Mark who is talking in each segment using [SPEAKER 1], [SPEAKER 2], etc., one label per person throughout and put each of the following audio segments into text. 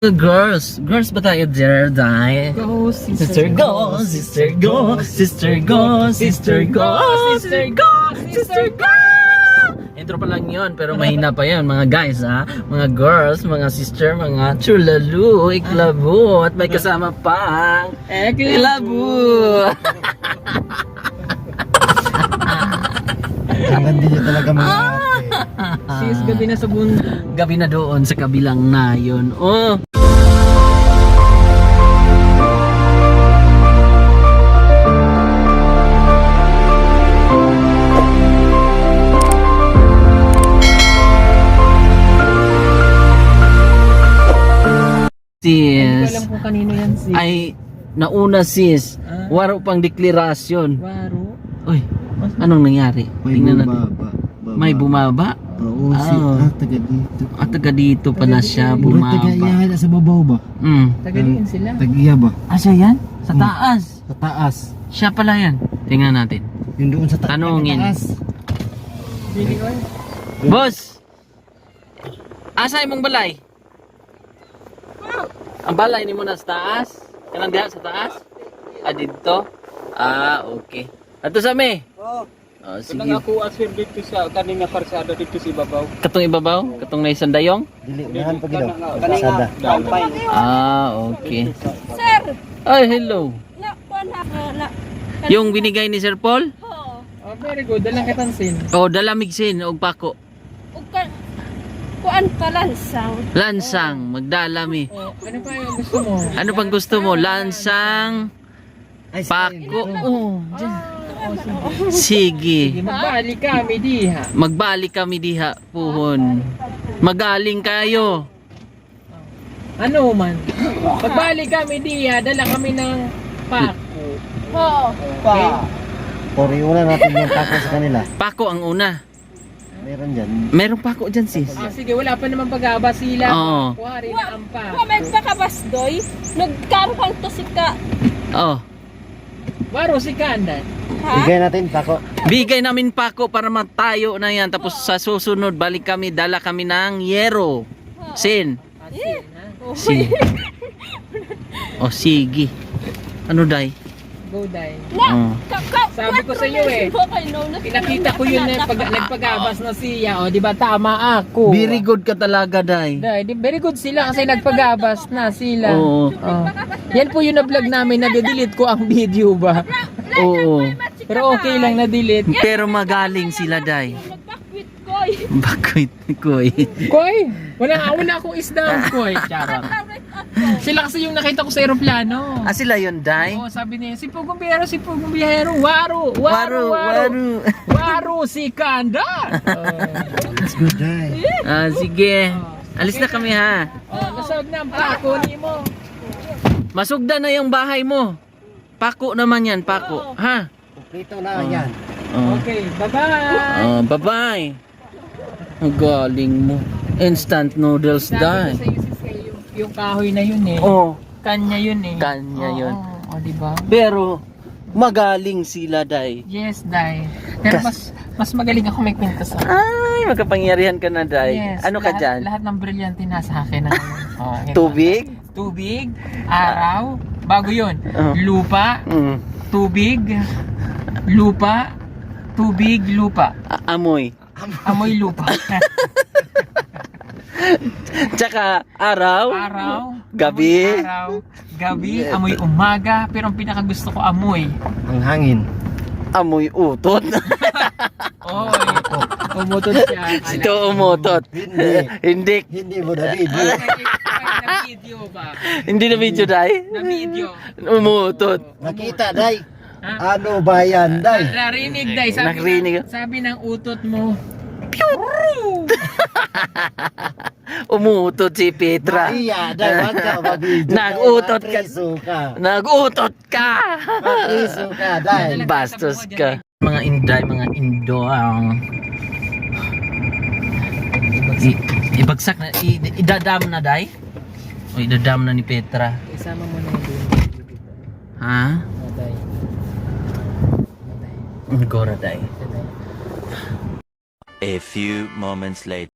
[SPEAKER 1] Girls ba tayo there, Day?
[SPEAKER 2] Go, sister,
[SPEAKER 1] Go, sister, go, sister, go, sister, go, sister, go, sister, go! Intro pa lang yun, pero mahina pa yan, mga guys, ha? Mga girls, mga sister, mga chulalu, iklabu, at may kasama pang iklabu.
[SPEAKER 3] Ang hindi niya talaga mga ate.
[SPEAKER 2] Sis, gabi na sa bundok.
[SPEAKER 1] Gabi na doon sa kabilang na yun. Oh!
[SPEAKER 2] Hindi ko
[SPEAKER 1] Sis,
[SPEAKER 2] alam kung kanino yan, sis.
[SPEAKER 1] ay nauna sis, waro pang deklarasyon.
[SPEAKER 2] Waro.
[SPEAKER 1] Uy, anong nangyari? Tingnan natin. May bumaba?
[SPEAKER 3] Oo, taga dito.
[SPEAKER 1] Taga dito pala siya
[SPEAKER 3] Taga
[SPEAKER 1] bumaba.
[SPEAKER 3] iya sa babaw ba?
[SPEAKER 2] Tagaliin sila.
[SPEAKER 3] Taga iya ba?
[SPEAKER 1] Siya yan? Sa taas.
[SPEAKER 3] Sa taas.
[SPEAKER 1] Siya pala yan. Tingnan natin.
[SPEAKER 3] Yung doon sa
[SPEAKER 1] Tanungin.
[SPEAKER 3] taas.
[SPEAKER 2] Bili ko.
[SPEAKER 1] Boss! Asa imong balay? Ang balay ni mo na sa taas? Kanang diha sa taas? Dito? Okay. Ato sa me?
[SPEAKER 2] Oo.
[SPEAKER 1] Sige.
[SPEAKER 2] Kanang ako asir dito sa kanina karsada dito sa ibabaw.
[SPEAKER 1] Katong ibabaw? Katong na isang dayong?
[SPEAKER 3] Dili, unahan pa gino.
[SPEAKER 2] Kanina.
[SPEAKER 1] Okay.
[SPEAKER 4] Sir!
[SPEAKER 1] Ay, hello.
[SPEAKER 4] Na.
[SPEAKER 1] Yung binigay ni Sir Paul?
[SPEAKER 4] Oo.
[SPEAKER 2] Oh, very good. Dalang kitansin.
[SPEAKER 1] Dalamigsin og pako.
[SPEAKER 4] Kuan pa lansang.
[SPEAKER 1] Lansang, magdalami.
[SPEAKER 2] Ano pa yung gusto mo?
[SPEAKER 1] Ano pang gusto mo? Lansang, pako. Sige.
[SPEAKER 2] Magbalik kami diha.
[SPEAKER 1] Magbalik kami diha, puhon. Magaling kayo.
[SPEAKER 2] Ano man? Magbalik kami diha, dala kami ng pako.
[SPEAKER 4] Oo.
[SPEAKER 2] Okay?
[SPEAKER 3] Poriuna natin yung tako sa kanila.
[SPEAKER 1] Pako ang una.
[SPEAKER 3] Meron dyan.
[SPEAKER 1] Merong pako dyan, sis.
[SPEAKER 2] Sige, wala pa naman pag-aaba sila.
[SPEAKER 1] Oo.
[SPEAKER 2] Kuhari na ang pa.
[SPEAKER 4] Wa may pakabasdoy. Nagkaroon to si ka.
[SPEAKER 1] Oh.
[SPEAKER 2] Waro si Kandan.
[SPEAKER 4] Ha?
[SPEAKER 3] Bigay natin tako.
[SPEAKER 1] Bigay namin pako para matayo na yan. Tapos sa susunod, balik kami, dala kami ng yero. Sin.
[SPEAKER 2] Asin, ha?
[SPEAKER 1] Sin. Sige. Ano, Day?
[SPEAKER 2] Go, Day.
[SPEAKER 1] Oh.
[SPEAKER 2] Sabi ko sa iyo Pinakita ko yun na nagpagabas na siya. O, di ba tama ako?
[SPEAKER 1] Very good ka talaga, Day.
[SPEAKER 2] Very good sila kasi nagpagabas na sila.
[SPEAKER 1] Oo.
[SPEAKER 2] Oh. Yan po yung na-vlog namin, na-delete ko ang video ba?
[SPEAKER 1] Oo.
[SPEAKER 2] Pero okay lang na-delete.
[SPEAKER 1] Pero magaling sila, Day.
[SPEAKER 4] Nagbakwit koy.
[SPEAKER 1] Bakit, Koy?
[SPEAKER 2] Koy, wala akong isda, Koy. Charot. Sila kasi yung nakita ko sa aeroplano.
[SPEAKER 1] Sila yun, Day?
[SPEAKER 2] Oo, sabi niya, si Pugong Biyahero, waro si Kanda.
[SPEAKER 3] Let's go, Day.
[SPEAKER 1] Sige. Alis na kami, ha?
[SPEAKER 2] Nasag na ang pako ni mo.
[SPEAKER 1] Masugda na yung bahay mo. Pako naman yan, pako. Ha?
[SPEAKER 3] Kumplito na yan.
[SPEAKER 2] Okay, bye-bye.
[SPEAKER 1] Bye-bye. Ang galing mo. Instant noodles,
[SPEAKER 2] Sabi
[SPEAKER 1] Day.
[SPEAKER 2] ko sa iyo, sis, yung kahoy na yun eh.
[SPEAKER 1] Oh,
[SPEAKER 2] Kanya yun eh.
[SPEAKER 1] Kanya yun.
[SPEAKER 2] Oo, diba?
[SPEAKER 1] pero magaling sila, Day.
[SPEAKER 2] Yes, Day. Pero mas magaling ako may kwintas ako.
[SPEAKER 1] Ay, magkapangyarihan ka na, Day.
[SPEAKER 2] Yes,
[SPEAKER 1] Ano ka dyan?
[SPEAKER 2] Lahat ng brilyante nasa akin na.
[SPEAKER 1] Tubig?
[SPEAKER 2] Tubig, araw, bago yun.
[SPEAKER 1] Oh.
[SPEAKER 2] Lupa, tubig, lupa, tubig, lupa.
[SPEAKER 1] Amoy.
[SPEAKER 2] Amoy lupa.
[SPEAKER 1] Tsaka araw.
[SPEAKER 2] Araw,
[SPEAKER 1] Gabi.
[SPEAKER 2] amoy araw, gabi, amoy umaga, pero ang pinakagusto ko amoy.
[SPEAKER 3] Ang hangin.
[SPEAKER 1] Amoy utot.
[SPEAKER 2] Oy, umutot siya.
[SPEAKER 1] Ito umutot.
[SPEAKER 3] Hindi.
[SPEAKER 1] Hindi.
[SPEAKER 3] Hindi mo na video.
[SPEAKER 2] Na video ba?
[SPEAKER 1] Hindi na video, Day.
[SPEAKER 2] Na video.
[SPEAKER 1] Umutot.
[SPEAKER 3] Nakita, Day.
[SPEAKER 2] Ha?
[SPEAKER 3] Ano ba yan, Day?
[SPEAKER 2] Narinig, Day.
[SPEAKER 1] Narinig.
[SPEAKER 2] Sabi ng utot mo.
[SPEAKER 1] Umutot si Petra.
[SPEAKER 3] Iya, Day. Wag ka mag-video.
[SPEAKER 1] Nag-utot ka.
[SPEAKER 3] Matriso ka.
[SPEAKER 1] Nagutot ka.
[SPEAKER 3] Matriso ka, Day.
[SPEAKER 1] Bastos ka. Mga inday, mga indo. Ibagsak na. Idadam na, Day. O idadam na ni Petra.
[SPEAKER 2] Isama mo na yung
[SPEAKER 1] Ha?
[SPEAKER 2] Day.
[SPEAKER 1] Gora, Day.
[SPEAKER 5] A few moments later.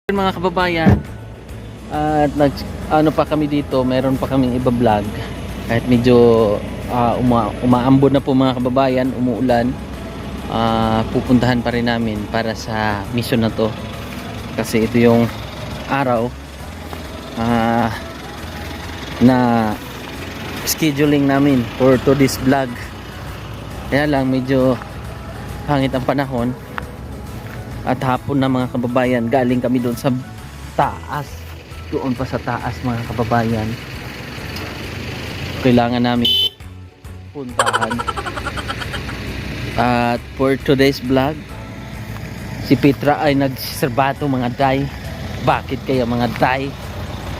[SPEAKER 1] Mga kababayan, at ano pa kami dito, meron pa kaming iba-vlog kahit medyo umaambon na po mga kababayan, umuulan. Pupuntahan pa rin namin para sa mission na to kasi ito yung araw na scheduling namin for today's vlog. Kaya lang medyo hangit ang panahon at hapon na mga kababayan, galing kami doon sa taas, doon pa sa taas mga kababayan. Kailangan namin puntahan. At for today's vlog, si Petra ay nagserbato mga day. Bakit kaya mga day?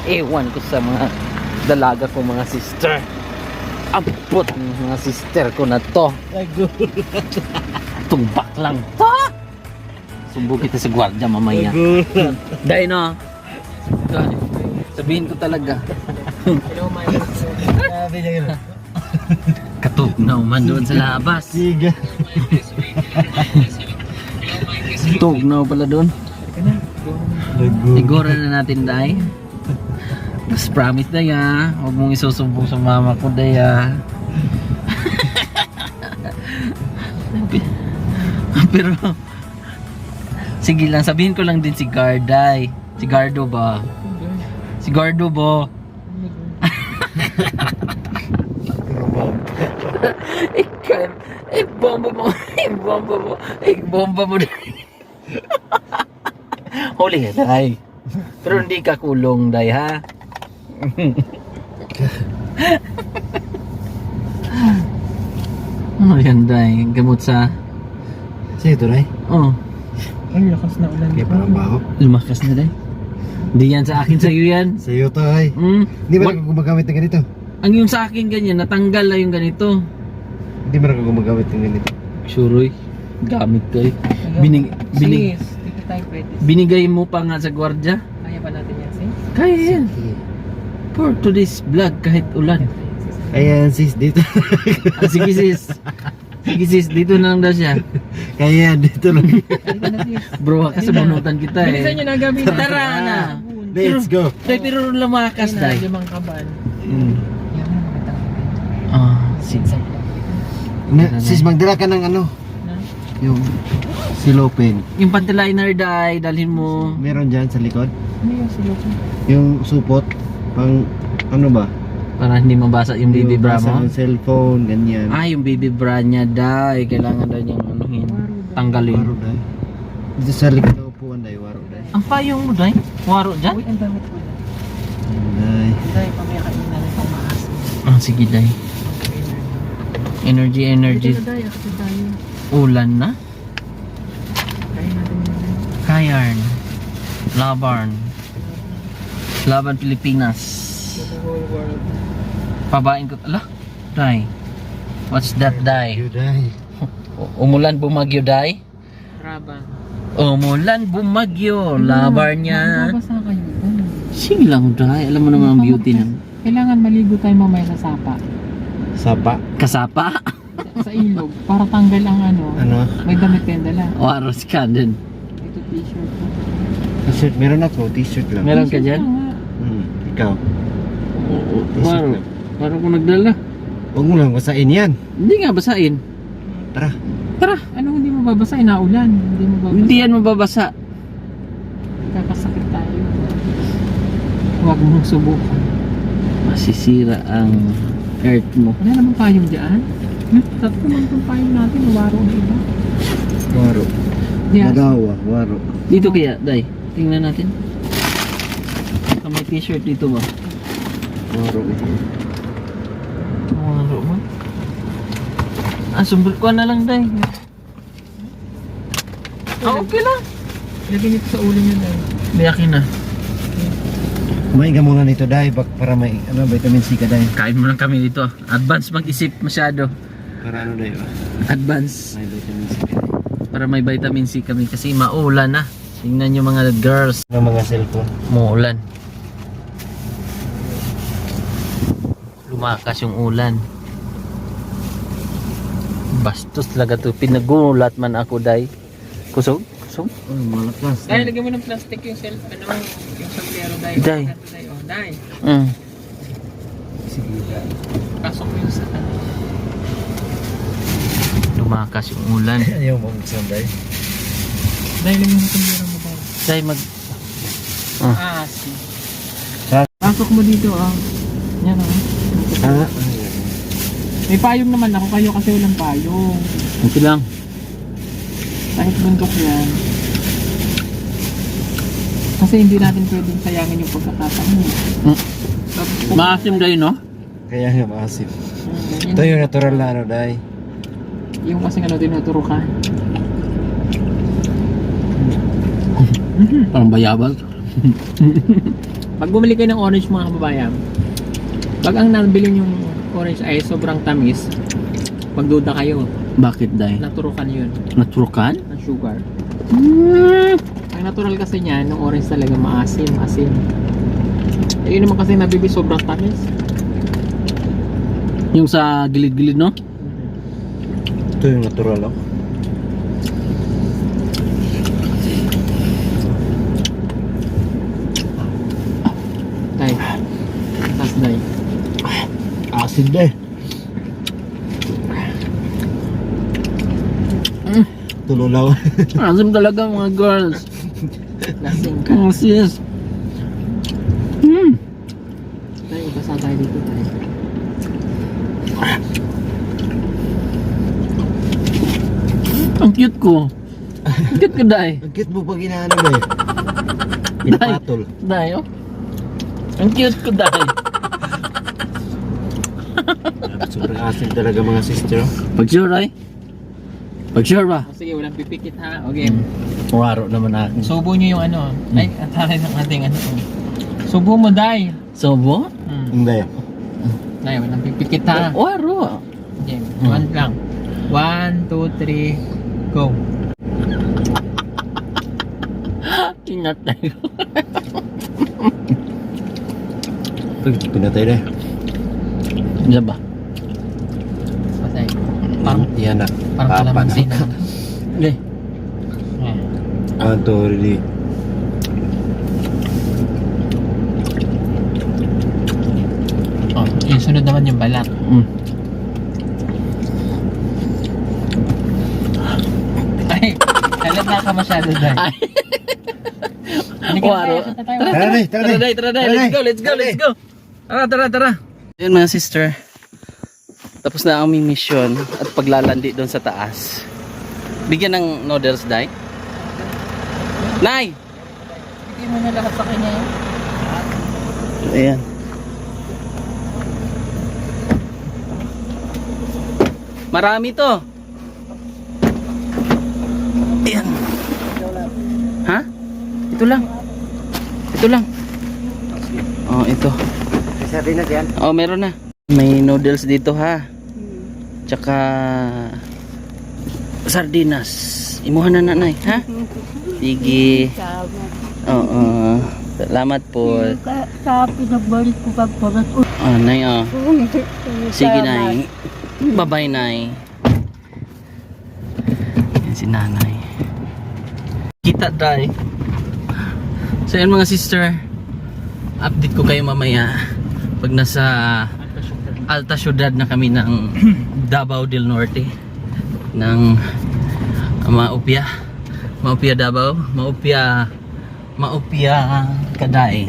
[SPEAKER 1] Ewan ko sa mga dalaga ko mga sister. Ampot ng mga sister ko na to. Tumbak lang to. Sumbok kita sa gwardiya mamaya. Day no. Sabihin ko talaga.
[SPEAKER 3] Sabi niya gano'n.
[SPEAKER 1] Katugnaw man doon sa labas.
[SPEAKER 3] Siga.
[SPEAKER 1] Tugnaw pala doon. Siguro na natin, Day. Mas promise, Day, ha. Huwag mong isusumbong sa mama ko, Day, ha. Pero, sige lang, sabihin ko lang din si Garday. Si Gardo ba? Si Gardo ba? Ikan, bomba mo, bomba mo, bomba mo. Huli ka, Day. Pero hindi ka kulong, Day, ha? Ano yan, Day? Gamot sa...
[SPEAKER 3] Sa'yo ito, Ray?
[SPEAKER 1] Oh,
[SPEAKER 2] Ay, lakas na ulan.
[SPEAKER 3] Kaya parang baho.
[SPEAKER 1] lumakas na, Day. Hindi yan sa akin, sa'yo yan.
[SPEAKER 3] Sa'yo to, Ray. Hindi ba ako gumagamit ng ganito?
[SPEAKER 1] Ang yung sa akin ganyan, natanggal na yung ganito.
[SPEAKER 3] Hindi ba ako gumagamit ng ganito?
[SPEAKER 1] Suroy, gamit ko eh.
[SPEAKER 2] Sis, dito tayo pwede.
[SPEAKER 1] Binigay mo pa nga sa gwardiya.
[SPEAKER 2] Kaya ba natin yan, sis?
[SPEAKER 1] Kaya yan. For today's vlog, kahit ulan.
[SPEAKER 3] Ayan, sis, dito.
[SPEAKER 1] Sige sis. Sige sis, dito na lang daw siya.
[SPEAKER 3] Kaya dito lang.
[SPEAKER 2] Dito na, sis.
[SPEAKER 1] Bro, kasi bunutan kita eh.
[SPEAKER 2] Bilisan nyo na gabi na.
[SPEAKER 1] Tara na.
[SPEAKER 3] Let's go.
[SPEAKER 1] Day, pero lumakas,
[SPEAKER 2] Kasi na,
[SPEAKER 1] Day.
[SPEAKER 2] limang kaban.
[SPEAKER 3] Hmm.
[SPEAKER 2] Yan na, magandang gabi.
[SPEAKER 1] Sige.
[SPEAKER 3] Sis, magdala ka ng ano?
[SPEAKER 2] Na?
[SPEAKER 3] Yung silopin.
[SPEAKER 1] Yung pantiliner, Day, dalhin mo.
[SPEAKER 3] Meron dyan sa likod.
[SPEAKER 2] Ano yung silupo?
[SPEAKER 3] Yung supot. Pang ano ba?
[SPEAKER 1] Para hindi mabasa yung baby
[SPEAKER 3] Yung
[SPEAKER 1] bra
[SPEAKER 3] basa
[SPEAKER 1] mo.
[SPEAKER 3] ng cellphone, ganyan.
[SPEAKER 1] Yung baby bra niya, Day. Kailangan daw niyang anuhin. Tanggalin.
[SPEAKER 3] Waro, day. Dito sa likod ng upuan, day. Waro, day.
[SPEAKER 1] Ang payong mo, Day. Waro dyan.
[SPEAKER 2] Uy, ang damit ko na.
[SPEAKER 3] Day.
[SPEAKER 2] Dahil pamiyakain na rin pang maas.
[SPEAKER 1] Sige, Day. Energy.
[SPEAKER 2] Dito tayo, kasi tayo.
[SPEAKER 1] Ulan na.
[SPEAKER 2] Kaya natin yun.
[SPEAKER 1] Kayarn. Labarn. Laban Pilipinas.
[SPEAKER 2] To the whole world.
[SPEAKER 1] Pabain ko. Ala, Day. What's that, Day?
[SPEAKER 3] You, day.
[SPEAKER 1] Umulan bumagyo, Day?
[SPEAKER 2] Rabang.
[SPEAKER 1] Umulan bumagyo. Labar niya.
[SPEAKER 2] Mabasa kayo.
[SPEAKER 1] Sige lang, Day. Alam mo naman ang beauty ng
[SPEAKER 2] Kailangan maligo tayo mamaya sa sapa.
[SPEAKER 3] Sapa.
[SPEAKER 1] kasapa.
[SPEAKER 2] Sa ilog. Para tanggal ang ano.
[SPEAKER 3] Ano?
[SPEAKER 2] May damit kayo dala.
[SPEAKER 1] Waros ka din.
[SPEAKER 2] Ito t-shirt ko.
[SPEAKER 3] T-shirt. Meron ako. T-shirt lang.
[SPEAKER 1] Meron ka dyan?
[SPEAKER 3] Ikaw.
[SPEAKER 1] Waro. Waro ko nagdala.
[SPEAKER 3] Huwag mo lang basain yan.
[SPEAKER 1] Hindi nga basain.
[SPEAKER 3] Tara.
[SPEAKER 1] Tara.
[SPEAKER 2] Ano hindi mo babasa? Inaulan. Hindi mo babasa.
[SPEAKER 1] Hindi yan mababasa.
[SPEAKER 2] Kakasakit tayo. Huwag mong subukan.
[SPEAKER 1] Masisira ang earth mo.
[SPEAKER 2] Wala naman payong dyan. Tatlo man itong payong natin. Waro na iba.
[SPEAKER 3] Waro.
[SPEAKER 2] Yes.
[SPEAKER 3] Magawa. Waro.
[SPEAKER 1] Dito kaya, Day. Tingnan natin. May t-shirt dito ba?
[SPEAKER 3] Waro.
[SPEAKER 1] Waro mo? Sumbol ko na lang, Day. Okay lang.
[SPEAKER 2] Lagyan ito sa ulo niyo na.
[SPEAKER 1] Biyakin na.
[SPEAKER 3] Kumain ka muna nito, day. Para may vitamin C ka, day.
[SPEAKER 1] Kain mo lang kami dito. Advance mag-isip masyado.
[SPEAKER 3] Para ano, day?
[SPEAKER 1] Advance.
[SPEAKER 3] May vitamin C ka, day.
[SPEAKER 1] Para may vitamin C kami kasi maulan na. Tingnan nyo mga girls.
[SPEAKER 3] Ng mga cellphone.
[SPEAKER 1] Muulan. Lumakas yung ulan. Bastos talaga to. Pinagulat man ako, Day. Kusog? malakas oh.
[SPEAKER 3] Oh, malakas.
[SPEAKER 2] Dahil lagyan mo ng plastic yung yung sombrero dahil.
[SPEAKER 1] Day.
[SPEAKER 2] Oh, dahil.
[SPEAKER 3] Sige, Day.
[SPEAKER 2] Pasok mo yung sa
[SPEAKER 1] Lumakas yung ulan.
[SPEAKER 3] Ayaw mo buksan, Day.
[SPEAKER 2] Dahil yung sombrero mo dahil.
[SPEAKER 1] Day,
[SPEAKER 2] Si.
[SPEAKER 3] Ha?
[SPEAKER 2] Pasok mo dito Yan
[SPEAKER 3] Ah,
[SPEAKER 2] May payong naman ako, kayo kasi walang payong.
[SPEAKER 1] Okay lang.
[SPEAKER 2] Kahit bundok yan. Kasi hindi natin pwedeng sayangin yung pagkakataon.
[SPEAKER 1] Maasim Day, no?
[SPEAKER 3] kaya nga maasip. Ito yung natural na ano, Day.
[SPEAKER 2] Yung kasi tinuturo ka.
[SPEAKER 1] Parang bayabas.
[SPEAKER 2] Pag bumili kayo ng orange mga kababayan, pag ang nabili yung orange ay sobrang tamis, magduda kayo.
[SPEAKER 1] Bakit Day?
[SPEAKER 2] Naturukan yun
[SPEAKER 1] Naturukan?
[SPEAKER 2] ng sugar. Ang natural kasi niyan, ng orange talaga maasim, asim. Yun naman kasi nabibi sobrang tamis.
[SPEAKER 1] Yung sa gilid-gilid, no?
[SPEAKER 3] Ito yung natural, oh.
[SPEAKER 2] Day. Tas day.
[SPEAKER 3] Acid, Day. Tululaw.
[SPEAKER 1] Maasim talaga mga girls.
[SPEAKER 2] Lasing ka.
[SPEAKER 1] Sis.
[SPEAKER 2] Day, basa tayo dito tayo.
[SPEAKER 1] Ang cute ko. Ang cute ko, Day.
[SPEAKER 3] Ang cute mo pag inaano, Day. Pinapatol.
[SPEAKER 1] Day, oh. Ang cute ko, Day.
[SPEAKER 3] Sobrang asin talaga mga sister.
[SPEAKER 1] Pag-sure, ay. Pag-sure ba?
[SPEAKER 2] Sige, walang pipikit ha. Okay.
[SPEAKER 3] Waro naman akin.
[SPEAKER 2] Subo nyo yung Ay, atake ng ating Subo mo, Day.
[SPEAKER 1] Sobo?
[SPEAKER 3] Hindi.
[SPEAKER 2] Day, walang pipikit ha.
[SPEAKER 1] Waro.
[SPEAKER 2] Okay, one lang. 1, 2, 3, go.
[SPEAKER 1] Ingat tayo.
[SPEAKER 3] Pinatay, Day.
[SPEAKER 1] Diyan ba?
[SPEAKER 2] Patay. Parang
[SPEAKER 3] Yan na.
[SPEAKER 2] Parang kalamansi na.
[SPEAKER 1] Hindi.
[SPEAKER 3] Ito, really.
[SPEAKER 2] Yung sunod naman yung balat. Ay, halata ka masyado, Day.
[SPEAKER 1] Ay.
[SPEAKER 2] Hindi ka
[SPEAKER 1] Waro.
[SPEAKER 2] tayo, tayo.
[SPEAKER 3] Tara, Day. Tara,
[SPEAKER 1] Tara,
[SPEAKER 3] Day.
[SPEAKER 1] Day, tara, Day.
[SPEAKER 3] Tara,
[SPEAKER 1] Let's go,
[SPEAKER 3] Day.
[SPEAKER 1] let's go,
[SPEAKER 3] Tara,
[SPEAKER 1] let's
[SPEAKER 3] Day.
[SPEAKER 1] go. Tara, tara, tara. Ayun mga sister. Tapos na ang aming mission at paglalandi doon sa taas. Bigyan ng noodles, Day. Nay!
[SPEAKER 2] Hindi mo na lahat sa kanya yun.
[SPEAKER 1] Ayan. Marami to. Ayan. Ha? Ito lang. Ito lang. Oh, ito.
[SPEAKER 3] Sabi na diyan.
[SPEAKER 1] Oh, meron na. May noodles dito ha. Tsaka sardinas. Imuhan na nanay, ha? Sige. Oo. Salamat po.
[SPEAKER 4] Sa pinagbalik ko pagparat.
[SPEAKER 1] Oh, nay, oh. Sige, nay. Bye-bye, nay. Yan si nanay. Kita, Day. So, yan mga sister. Update ko kayo mamaya. Pag nasa Alta Ciudad na kami ng Davao del Norte. Ng Maupia. Maupia Davao. Maupia Kaday.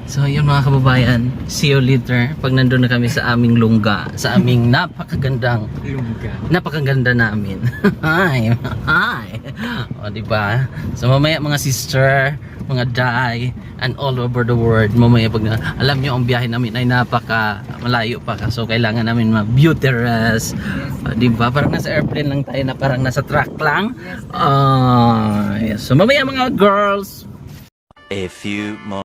[SPEAKER 1] So yun mga kababayan, see you later pag nandun na kami sa aming lungga, sa aming napakaganda namin. Hi. O diba? So mamaya mga sister, mga day, and all over the world, mamaya pag alam nyo ang biyahe namin ay napaka malayo pa ka, so kailangan namin beauty rest. O diba? Parang nasa airplane lang tayo, na parang nasa truck lang. Yes. So mamaya mga girls.
[SPEAKER 5] A few moments.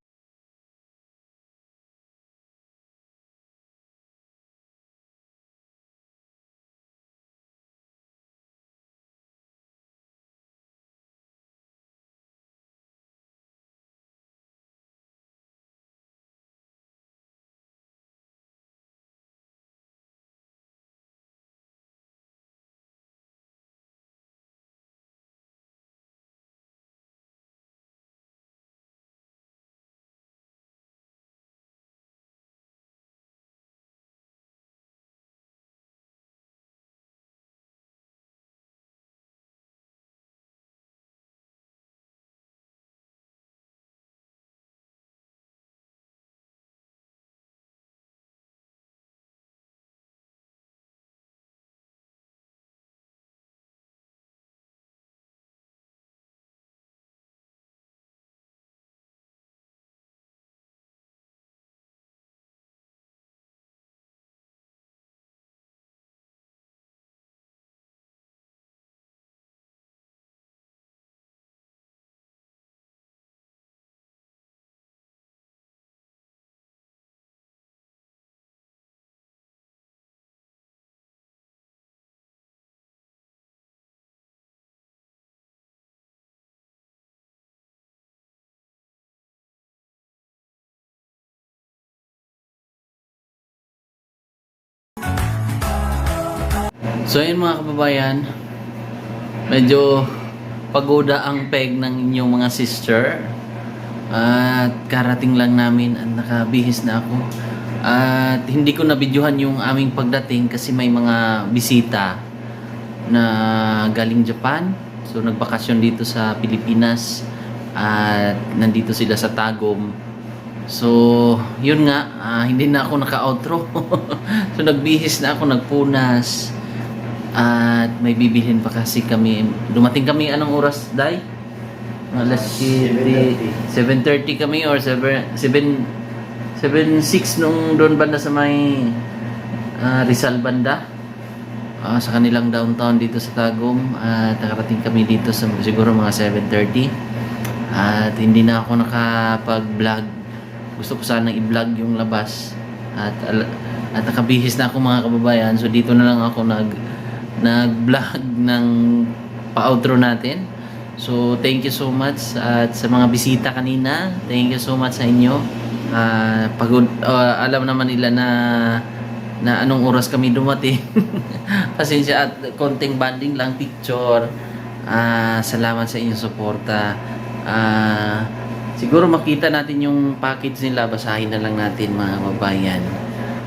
[SPEAKER 1] So ayun mga kababayan, medyo pagoda ang peg ng inyong mga sister. At karating lang namin at nakabihis na ako. At hindi ko nabidyohan yung aming pagdating kasi may mga bisita na galing Japan. So nagbakasyon dito sa Pilipinas at nandito sila sa Tagum. So yun nga, hindi na ako naka-outro. So nagbihis na ako, nagpunas. At may bibilhin pa kasi kami. Dumating kami anong oras, Day? Alas 7:30 kami or 7:06 nung doon banda sa may Rizal banda. Sa kanilang downtown dito sa Tagum. At nakarating kami dito sa siguro mga 7:30. At hindi na ako nakapag-vlog. Gusto ko sanang i-vlog yung labas. At nakabihis na ako mga kababayan. So dito na lang ako nag-vlog ng pa-outro natin. So thank you so much at sa mga bisita kanina. Thank you so much sa inyo. Alam naman nila na anong oras kami dumating. Pasensya at konting banding lang, picture. Salamat sa inyong suporta. Siguro makita natin yung package nila. Basahin na lang natin mga kababayan.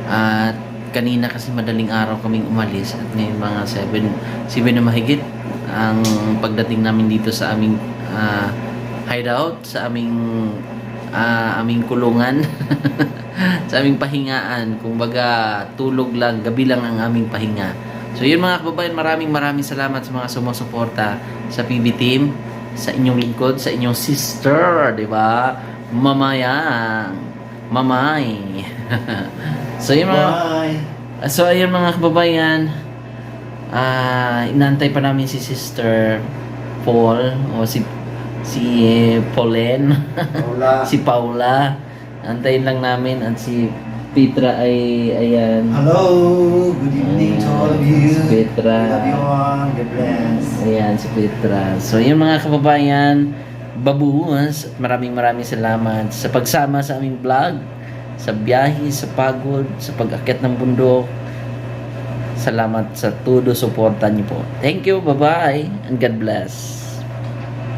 [SPEAKER 1] At kanina kasi madaling araw kaming umalis at ngayon mga 7 na mahigit ang pagdating namin dito sa aming hideout, sa aming kulungan. Sa aming pahingaan. Kumbaga tulog lang, gabi lang ang aming pahinga. So yun mga kababayan, maraming salamat sa mga sumusuporta sa PB Team, sa inyong lingkod, sa inyong sister, di ba? Mamay. So yun mga kababayan, inantay pa namin si Sister Paul o si Paulen. Si Paula. Antayin lang namin at si Petra ay ayan.
[SPEAKER 3] Hello, good evening to all of you.
[SPEAKER 1] Si Petra.
[SPEAKER 3] Love you all. God bless.
[SPEAKER 1] Ayan si Petra. So yun mga kababayan, babuhas at maraming salamat sa pagsama sa aming vlog, sa biyahe, sa pagod, sa pag-akyat ng bundok. Salamat sa todo suporta niyo po. Thank you, bye-bye, and God bless.